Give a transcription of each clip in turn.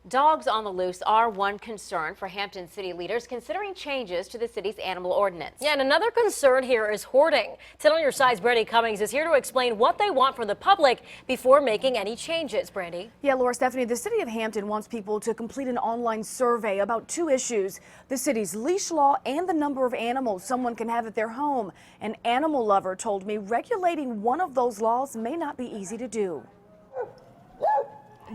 Dogs on the loose are one concern for Hampton city leaders considering changes to the city's animal ordinance. Yeah, and another concern here is hoarding. 10 on your side's Brandy Cummings is here to explain what they want from the public before making any changes. Brandy? Yeah, Laura, Stephanie, the city of Hampton wants people to complete an online survey about two issues: the city's leash law and the number of animals someone can have at their home. An animal lover told me regulating one of those laws may not be easy to do.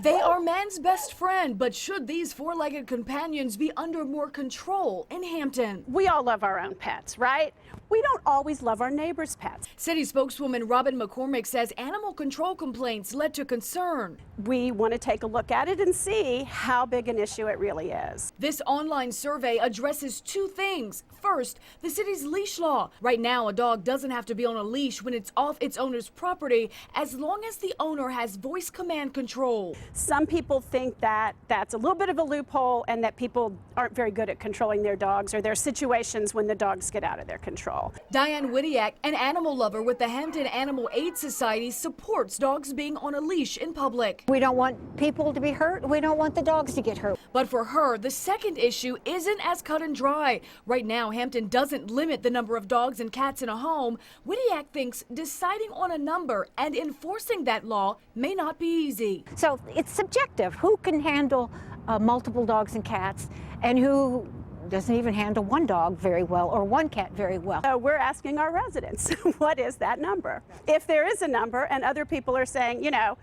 They are man's best friend, but should these four-legged companions be under more control in Hampton? We all love our own pets, right? We don't always love our neighbors' pets. City spokeswoman Robin McCormick says animal control complaints led to concern. We want to take a look at it and see how big an issue it really is. This online survey addresses two things. First, the city's leash law. Right now, a dog doesn't have to be on a leash when it's off its owner's property, as long as the owner has voice command control. Some people think that that's a little bit of a loophole and that people aren't very good at controlling their dogs, or there are situations when the dogs get out of their control. Diane Widiak, an animal lover with the Hampton Animal Aid Society, supports dogs being on a leash in public. We don't want people to be hurt. We don't want the dogs to get hurt. But for her, the second issue isn't as cut and dry. Right now, Hampton doesn't limit the number of dogs and cats in a home. Widiak thinks deciding on a number and enforcing that law may not be easy. So it's subjective. Who can handle multiple dogs and cats, and who doesn't even handle one dog very well or one cat very well? So we're asking our residents, what is that number? If there is a number and other people are saying, you know,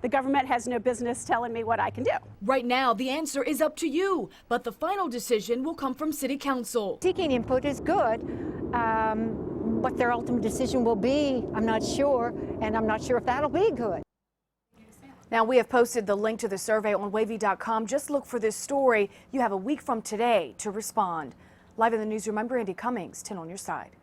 the government has no business telling me what I can do. Right now, the answer is up to you, but the final decision will come from City Council. Seeking input is good. What their ultimate decision will be, I'm not sure, and I'm not sure if that'll be good. Now, we have posted the link to the survey on wavy.com. Just look for this story. You have a week from today to respond. Live in the newsroom, I'm Brandy Cummings, 10 on your side.